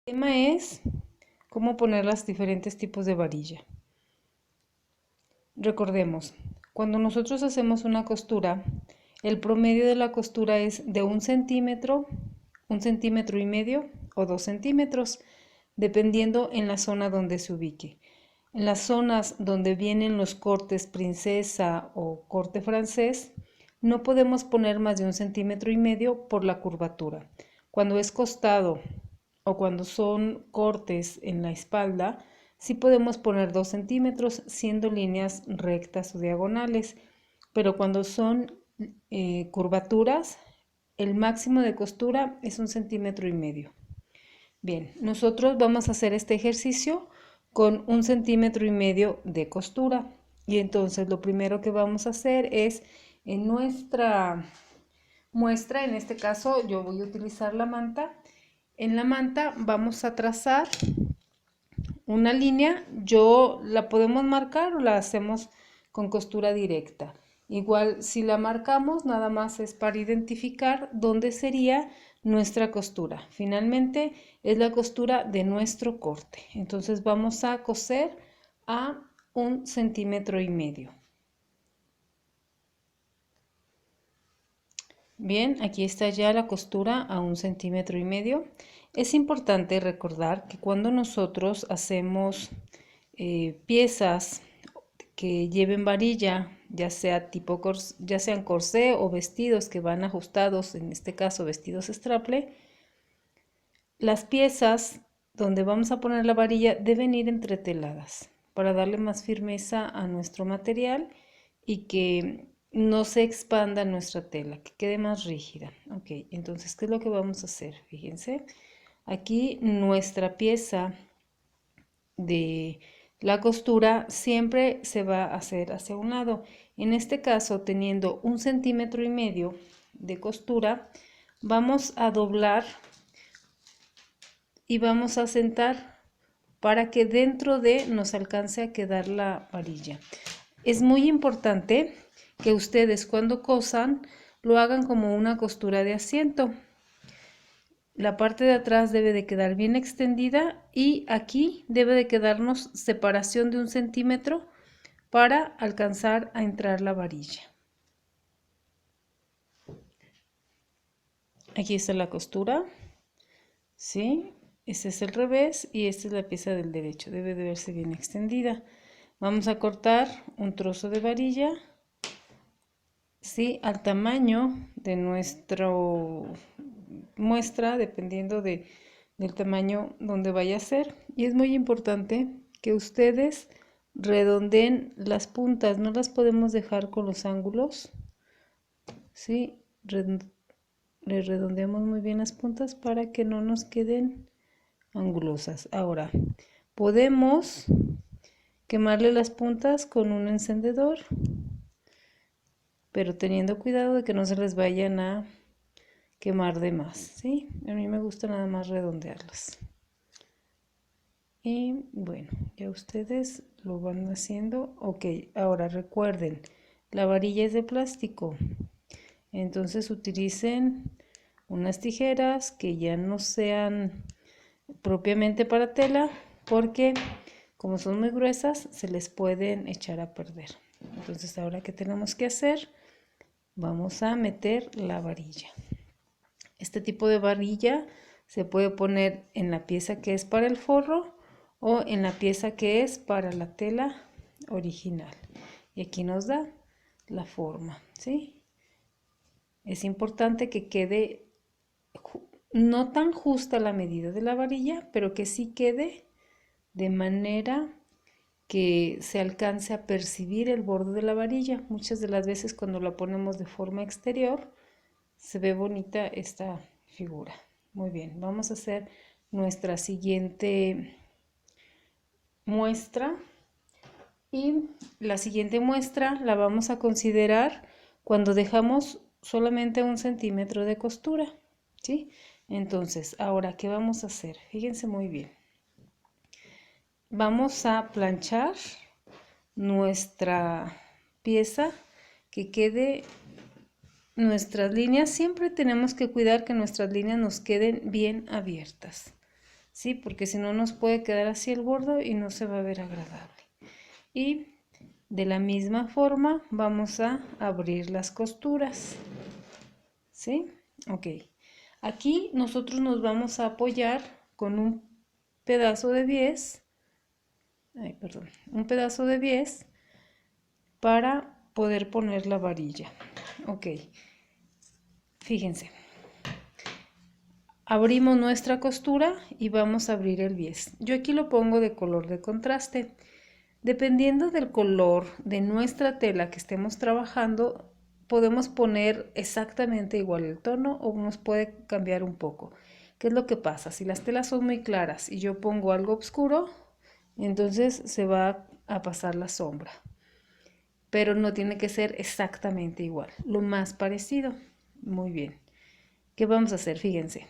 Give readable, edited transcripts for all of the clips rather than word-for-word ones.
El tema es cómo poner los diferentes tipos de varilla. Recordemos, cuando nosotros hacemos una costura, el promedio de la costura es de 1 centímetro y medio o 2 centímetros, dependiendo en la zona donde se ubique. En las zonas donde vienen los cortes princesa o corte francés, no podemos poner más de 1,5 centímetros por la curvatura. Cuando es costado o cuando son cortes en la espalda, sí podemos poner 2 centímetros siendo líneas rectas o diagonales, pero cuando son curvaturas, el máximo de costura es 1,5 centímetros. Bien, nosotros vamos a hacer este ejercicio con 1,5 centímetros de costura. Y entonces lo primero que vamos a hacer es en nuestra muestra, en este caso yo voy a utilizar la manta. En la manta vamos a trazar una línea, yo la podemos marcar o la hacemos con costura directa. Igual si la marcamos nada más es para identificar dónde sería nuestra costura. Finalmente es la costura de nuestro corte. Entonces vamos a coser a 1,5 centímetros. Bien, aquí está ya la costura a 1,5 centímetros. Es importante recordar que cuando nosotros hacemos piezas que lleven varilla, ya sea tipo ya sean corsé o vestidos que van ajustados, en este caso vestidos straple, las piezas donde vamos a poner la varilla deben ir entreteladas para darle más firmeza a nuestro material y que no se expanda nuestra tela, que quede más rígida. Ok, entonces, ¿qué es lo que vamos a hacer? Fíjense, aquí nuestra pieza de la costura siempre se va a hacer hacia un lado. En este caso, teniendo 1,5 centímetros de costura, vamos a doblar y vamos a sentar para que dentro de nos alcance a quedar la varilla. Es muy importante que ustedes cuando cosan lo hagan como una costura de asiento. La parte de atrás debe de quedar bien extendida y aquí debe de quedarnos separación de 1 centímetro para alcanzar a entrar la varilla. Aquí está la costura, ¿sí? Este es el revés y esta es la pieza del derecho, debe de verse bien extendida. Vamos a cortar un trozo de varilla, ¿sí? Al tamaño de nuestro muestra, dependiendo del tamaño donde vaya a ser. Y es muy importante que ustedes redondeen las puntas, no las podemos dejar con los ángulos, ¿sí? Le redondeamos muy bien las puntas para que no nos queden angulosas. Ahora, podemos quemarle las puntas con un encendedor, pero teniendo cuidado de que no se les vayan a quemar de más, ¿sí? A mí me gusta nada más redondearlas. Y bueno, ya ustedes lo van haciendo. Ok, ahora recuerden, la varilla es de plástico. Entonces utilicen unas tijeras que ya no sean propiamente para tela, porque como son muy gruesas se les pueden echar a perder. Entonces ahora, ¿qué tenemos que hacer? Vamos a meter la varilla. Este tipo de varilla se puede poner en la pieza que es para el forro o en la pieza que es para la tela original. Y aquí nos da la forma, ¿sí? Es importante que quede no tan justa la medida de la varilla, pero que sí quede de manera que se alcance a percibir el borde de la varilla. Muchas de las veces cuando la ponemos de forma exterior se ve bonita esta figura. Muy bien, vamos a hacer nuestra siguiente muestra y la siguiente muestra la vamos a considerar cuando dejamos solamente 1 centímetro de costura, ¿sí? Entonces, ahora, ¿qué vamos a hacer? Fíjense muy bien. Vamos a planchar nuestra pieza que quede nuestras líneas. Siempre tenemos que cuidar que nuestras líneas nos queden bien abiertas, ¿sí? Porque si no nos puede quedar así el bordo y no se va a ver agradable. Y de la misma forma vamos a abrir las costuras, ¿sí? Ok. Aquí nosotros nos vamos a apoyar con un pedazo de bies, un pedazo de bies para poder poner la varilla. Ok. Fíjense. Abrimos nuestra costura y vamos a abrir el bies. Yo aquí lo pongo de color de contraste. Dependiendo del color de nuestra tela que estemos trabajando, podemos poner exactamente igual el tono o nos puede cambiar un poco. ¿Qué es lo que pasa? Si las telas son muy claras y yo pongo algo oscuro, entonces se va a pasar la sombra. Pero no tiene que ser exactamente igual, lo más parecido. Muy bien. ¿Qué vamos a hacer? Fíjense.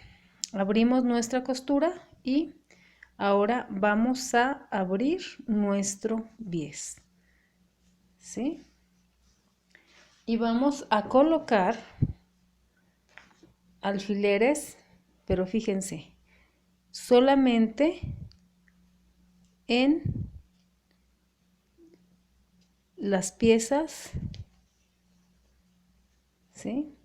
Abrimos nuestra costura y ahora vamos a abrir nuestro bies, ¿sí? Y vamos a colocar alfileres, pero fíjense, solamente en las piezas, ¿sí?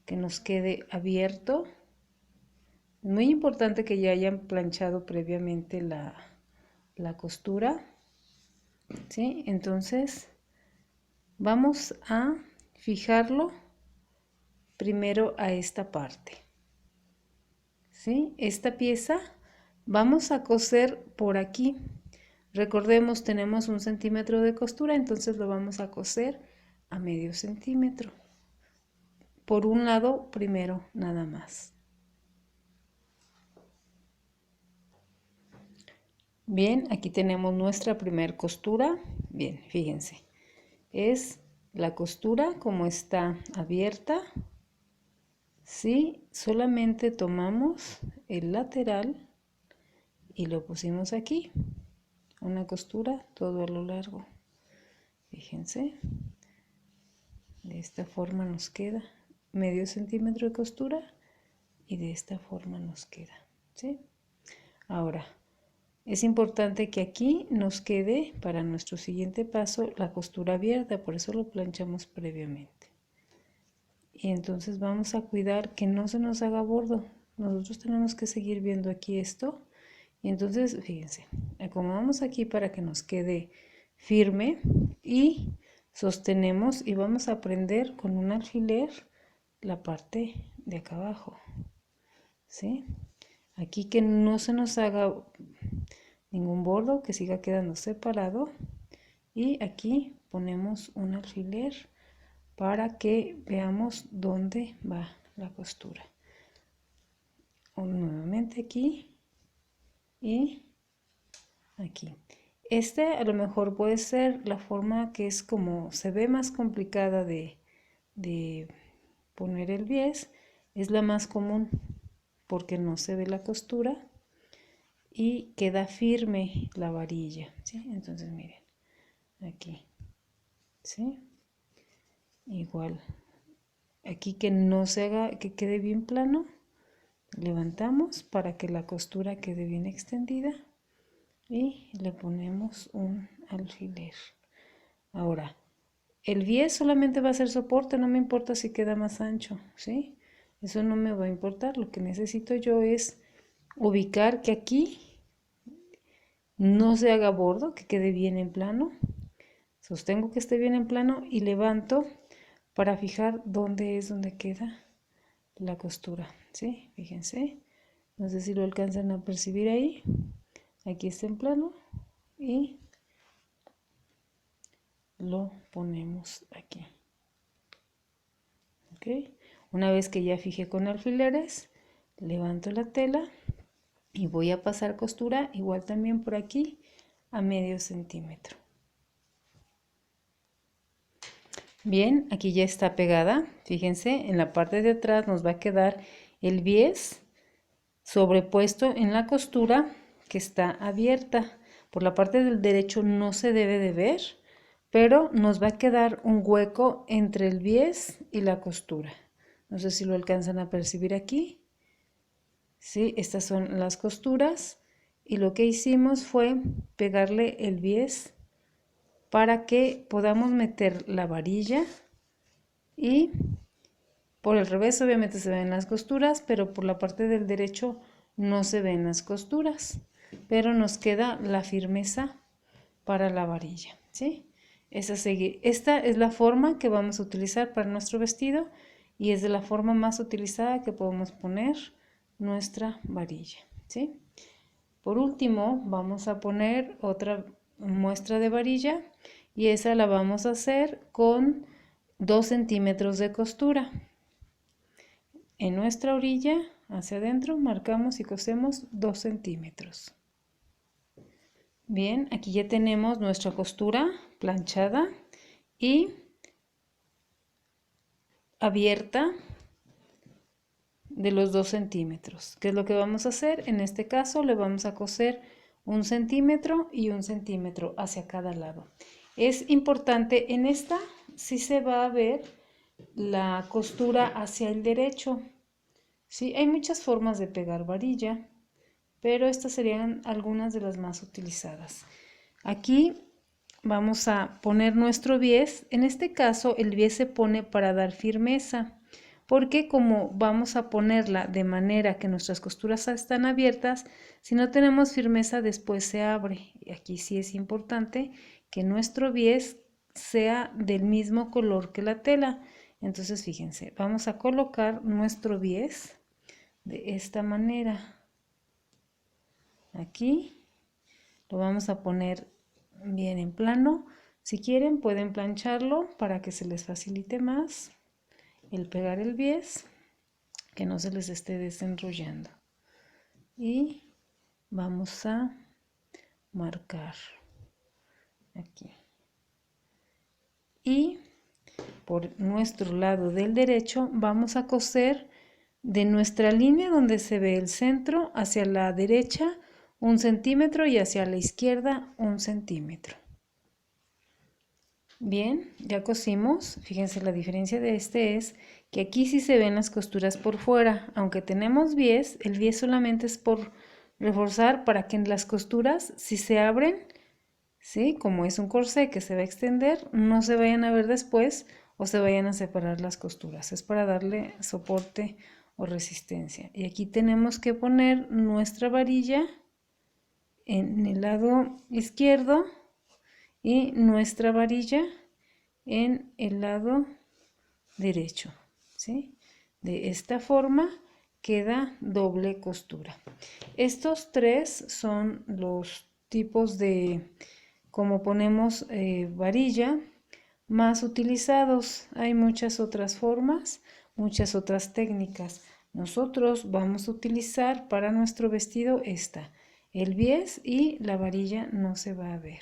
Que nos quede abierto. Es muy importante que ya hayan planchado previamente la costura, ¿sí? Entonces vamos a fijarlo primero a esta parte, ¿sí? Esta pieza vamos a coser por aquí. Recordemos, tenemos 1 centímetro de costura, entonces lo vamos a coser a medio centímetro. Por un lado primero nada más. Bien, aquí tenemos nuestra primer costura. Bien, fíjense, es la costura como está abierta, ¿sí? Solamente tomamos el lateral y lo pusimos aquí, una costura todo a lo largo. Fíjense, de esta forma nos queda medio centímetro de costura y de esta forma nos queda, ¿sí? Ahora, es importante que aquí nos quede para nuestro siguiente paso la costura abierta, por eso lo planchamos previamente. Y entonces vamos a cuidar que no se nos haga bordo. Nosotros tenemos que seguir viendo aquí esto. Y entonces, fíjense, acomodamos aquí para que nos quede firme y sostenemos y vamos a prender con un alfiler la parte de acá abajo, ¿sí? Aquí que no se nos haga ningún bordo, que siga quedando separado, y aquí ponemos un alfiler para que veamos dónde va la costura. Nuevamente aquí y aquí. A lo mejor puede ser la forma que es como se ve más complicada de poner el bies, es la más común porque no se ve la costura y queda firme la varilla, ¿sí? Entonces miren, aquí, ¿sí? Igual, aquí que no se haga, que quede bien plano, levantamos para que la costura quede bien extendida y le ponemos un alfiler. Ahora, el bies solamente va a ser soporte, no me importa si queda más ancho, ¿sí? Eso no me va a importar, lo que necesito yo es ubicar que aquí no se haga bordo, que quede bien en plano. Sostengo que esté bien en plano y levanto para fijar dónde es donde queda la costura, ¿sí? Fíjense, no sé si lo alcanzan a percibir ahí. Aquí está en plano y lo ponemos aquí. ¿Ok? Una vez que ya fijé con alfileres, levanto la tela y voy a pasar costura igual también por aquí a medio centímetro. Bien, aquí ya está pegada. Fíjense, en la parte de atrás nos va a quedar el bies sobrepuesto en la costura que está abierta. Por la parte del derecho no se debe de ver, pero nos va a quedar un hueco entre el bies y la costura. No sé si lo alcanzan a percibir aquí. ¿sí? Estas son las costuras y lo que hicimos fue pegarle el bies para que podamos meter la varilla y por el revés obviamente se ven las costuras, pero por la parte del derecho no se ven las costuras, pero nos queda la firmeza para la varilla, ¿sí? Esta es la forma que vamos a utilizar para nuestro vestido y es de la forma más utilizada que podemos poner nuestra varilla, ¿sí? Por último, vamos a poner otra muestra de varilla y esa la vamos a hacer con 2 centímetros de costura. En nuestra orilla hacia adentro marcamos y cosemos 2 centímetros. Bien, aquí ya tenemos nuestra costura planchada y abierta de los 2 centímetros. ¿Qué es lo que vamos a hacer? En este caso le vamos a coser 1 centímetro y 1 centímetro hacia cada lado. Es importante, en esta sí se va a ver la costura hacia el derecho. Sí, hay muchas formas de pegar varilla, pero estas serían algunas de las más utilizadas. Aquí vamos a poner nuestro bies. En este caso el bies se pone para dar firmeza, porque como vamos a ponerla de manera que nuestras costuras están abiertas, si no tenemos firmeza después se abre. Y aquí sí es importante que nuestro bies sea del mismo color que la tela. Entonces fíjense, vamos a colocar nuestro bies de esta manera. Aquí lo vamos a poner bien en plano. Si quieren pueden plancharlo para que se les facilite más el pegar el bies, que no se les esté desenrollando. Y vamos a marcar aquí. Y por nuestro lado del derecho vamos a coser de nuestra línea donde se ve el centro hacia la derecha 1 centímetro y hacia la izquierda 1 centímetro. Bien, ya cosimos. Fíjense, la diferencia de este es que aquí sí se ven las costuras por fuera. Aunque tenemos bies, el bies solamente es por reforzar para que las costuras, si se abren, ¿sí? Como es un corsé que se va a extender, no se vayan a ver después o se vayan a separar las costuras. Es para darle soporte o resistencia. Y aquí tenemos que poner nuestra varilla en el lado izquierdo y nuestra varilla en el lado derecho, ¿sí? De esta forma queda doble costura. Estos tres son los tipos de cómo ponemos varilla más utilizados. Hay muchas otras formas, muchas otras técnicas. Nosotros vamos a utilizar para nuestro vestido esta, el bies, y la varilla no se va a ver.